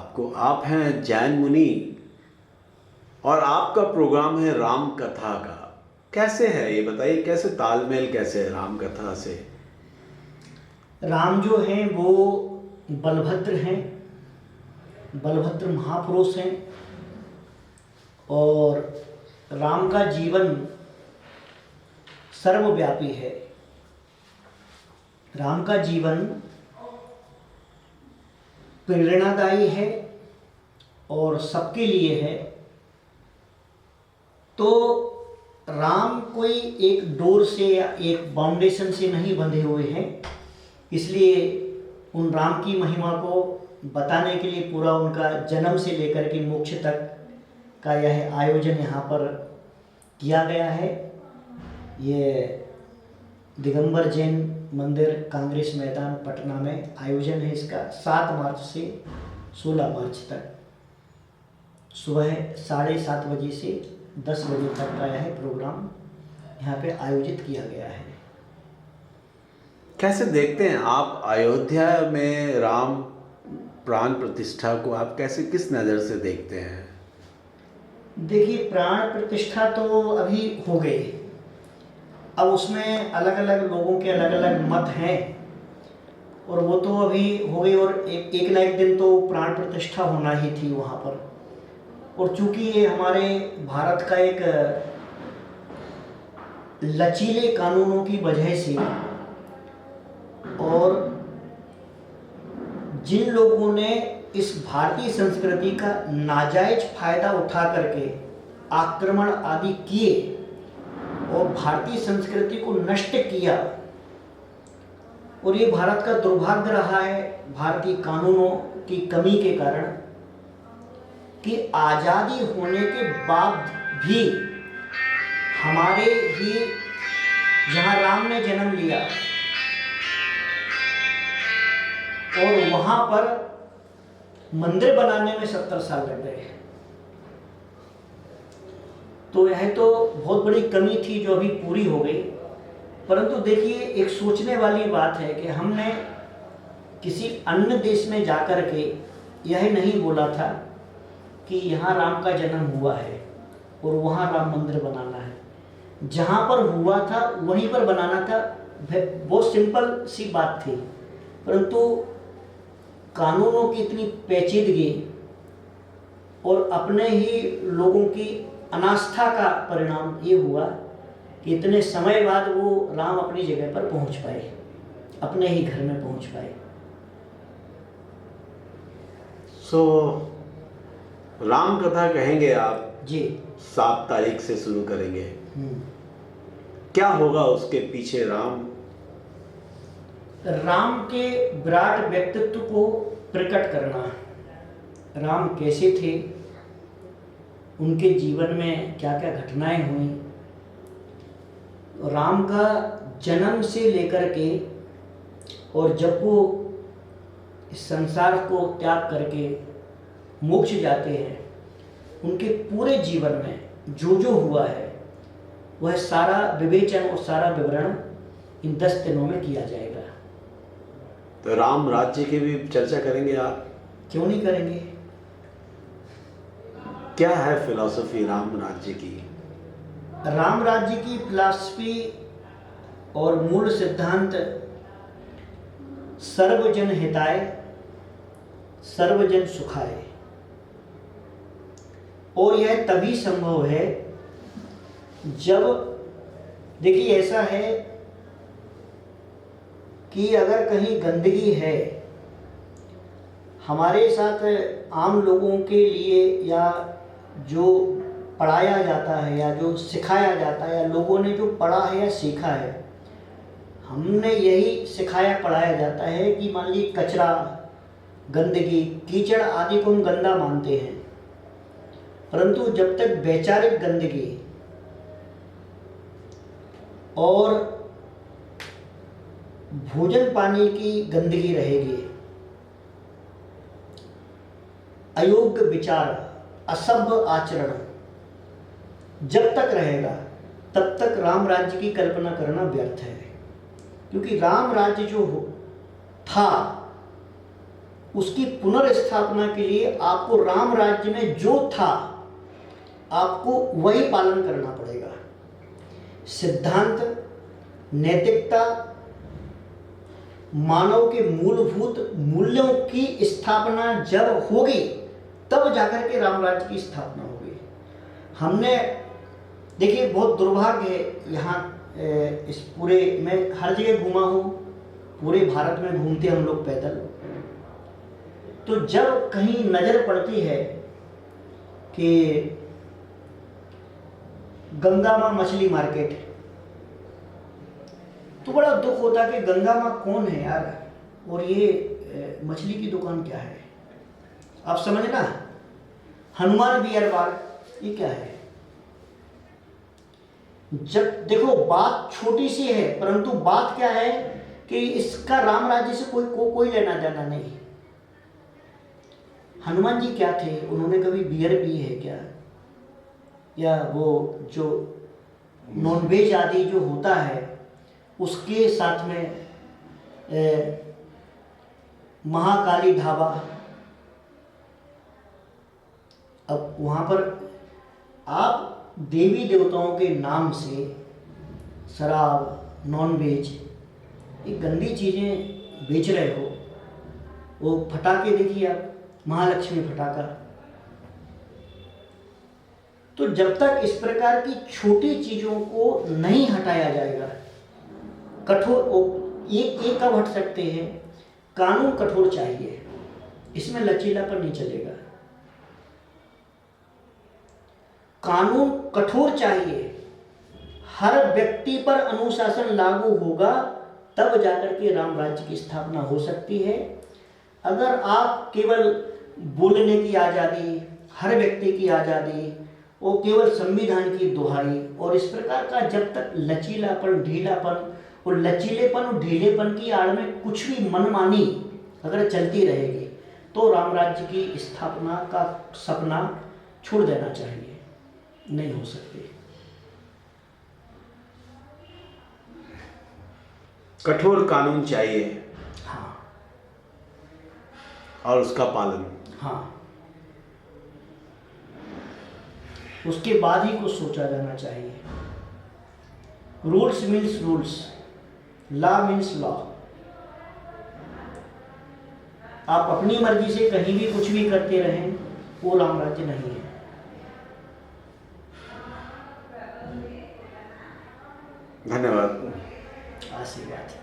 आपको। आप हैं जैन मुनि और आपका प्रोग्राम है राम कथा का। कैसे है ये बताइए, कैसे तालमेल कैसे है राम कथा से? राम जो हैं वो बलभद्र हैं, बलभद्र महापुरुष हैं और राम का जीवन सर्वव्यापी है। राम का जीवन प्रेरणादायी है और सबके लिए है। तो राम कोई एक डोर से या एक बाउंडेशन से नहीं बंधे हुए हैं, इसलिए उन राम की महिमा को बताने के लिए पूरा उनका जन्म से लेकर के मोक्ष तक का यह आयोजन यहाँ पर किया गया है। ये दिगंबर जैन मंदिर कांग्रेस मैदान पटना में आयोजन है इसका 7 मार्च से 16 मार्च तक सुबह 7:30 बजे से 10 बजे तक का यह प्रोग्राम यहाँ पे आयोजित किया गया है। कैसे देखते हैं आप अयोध्या में राम प्राण प्रतिष्ठा को? आप कैसे, किस नज़र से देखते हैं? देखिए, प्राण प्रतिष्ठा तो अभी हो गई, अब उसमें अलग अलग लोगों के अलग अलग मत हैं और वो तो अभी हो गई और एक ना एक दिन तो प्राण प्रतिष्ठा होना ही थी वहाँ पर। और चूंकि ये हमारे भारत का एक लचीले कानूनों की वजह से और जिन लोगों ने इस भारतीय संस्कृति का नाजायज फायदा उठा करके आक्रमण आदि किए और भारतीय संस्कृति को नष्ट किया, और ये भारत का दुर्भाग्य रहा है भारतीय कानूनों की कमी के कारण कि आज़ादी होने के बाद भी हमारे ही जहाँ राम ने जन्म लिया और वहाँ पर मंदिर बनाने में 70 साल लग गए। तो यह तो बहुत बड़ी कमी थी जो अभी पूरी हो गई। परंतु देखिए, एक सोचने वाली बात है कि हमने किसी अन्य देश में जाकर के यह नहीं बोला था कि यहाँ राम का जन्म हुआ है और वहाँ राम मंदिर बनाना है। जहाँ पर हुआ था वहीं पर बनाना था, बहुत सिंपल सी बात थी। परंतु कानूनों की इतनी पेचीदगी और अपने ही लोगों की अनास्था का परिणाम ये हुआ कि इतने समय बाद वो राम अपनी जगह पर पहुंच पाए, अपने ही घर में पहुंच पाए। राम कथा कहेंगे आप जी, 7 तारीख से शुरू करेंगे। क्या होगा उसके पीछे? राम के विराट व्यक्तित्व को प्रकट करना, राम कैसे थे, उनके जीवन में क्या क्या घटनाएं हुई, राम का जन्म से लेकर के और जब वो इस संसार को त्याग करके मोक्ष जाते हैं, उनके पूरे जीवन में जो जो हुआ है वह सारा विवेचन और सारा विवरण इन 10 दिनों में किया जाएगा। तो राम राज्य की भी चर्चा करेंगे आप? क्यों नहीं करेंगे। क्या है फिलॉसफी राम राज्य की? राम राज्य की फिलॉसफी और मूल सिद्धांत सर्वजन हिताय सर्वजन सुखाय, और यह तभी संभव है जब, देखिए ऐसा है कि अगर कहीं गंदगी है हमारे साथ आम लोगों के लिए, या जो पढ़ाया जाता है या जो सिखाया जाता है या लोगों ने जो पढ़ा है या सीखा है, हमने यही सिखाया पढ़ाया जाता है कि मान लीजिए कचरा, गंदगी, कीचड़ आदि को हम गंदा मानते हैं। परंतु जब तक वैचारिक गंदगी और भोजन पानी की गंदगी रहेगी, अयोग्य विचार, असभ्य आचरण जब तक रहेगा तब तक राम राज्य की कल्पना करना व्यर्थ है। क्योंकि राम राज्य जो था उसकी पुनर्स्थापना के लिए आपको राम राज्य में जो था आपको वही पालन करना पड़ेगा। सिद्धांत, नैतिकता, मानव के मूलभूत मूल्यों की स्थापना जब होगी तब जाकर के राम राज्य की स्थापना होगी। हमने देखिए, बहुत दुर्भाग्य है, यहाँ इस पूरे मैं हर जगह घूमा हूँ, पूरे भारत में घूमते हम लोग पैदल, तो जब कहीं नज़र पड़ती है कि गंगा माँ मछली मार्केट, तो बड़ा दुख होता है कि गंगा माँ कौन है यार, और ये मछली की दुकान क्या है। आप समझना, हनुमान बियर बार, ये क्या है। जब देखो बात छोटी सी है, परंतु बात क्या है कि इसका राम राज्य से कोई लेना देना नहीं। हनुमान जी क्या थे, उन्होंने कभी बियर पी है क्या, या वो जो नॉनवेज आदि जो होता है उसके साथ में महाकाली ढाबा, अब वहाँ पर आप देवी देवताओं के नाम से शराब, नॉनवेज, ये गंदी चीज़ें बेच रहे हो। वो फटाके देखिए आप, महालक्ष्मी फटाका। तो जब तक इस प्रकार की छोटी चीज़ों को नहीं हटाया जाएगा, कठोर ये कब हट सकते हैं, कानून कठोर चाहिए, इसमें लचीलापन नहीं चलेगा। कानून कठोर चाहिए, हर व्यक्ति पर अनुशासन लागू होगा तब जाकर के राम राज्य की स्थापना हो सकती है। अगर आप केवल बोलने की आज़ादी, हर व्यक्ति की आज़ादी, वो केवल संविधान की दुहाई और इस प्रकार का जब तक लचीलापन, ढीलापन, और लचीलेपन और ढीलेपन की आड़ में कुछ भी मनमानी अगर चलती रहेगी तो राम राज्य की स्थापना का सपना छोड़ देना चाहिए, नहीं हो सकती। कठोर कानून चाहिए, हाँ, और उसका पालन। हाँ, उसके बाद ही कुछ सोचा जाना चाहिए। Rules means rules, law means law. आप अपनी मर्जी से कहीं भी कुछ भी करते रहें, वो राम राज्य नहीं है। धन्यवाद। आशीर्वाद।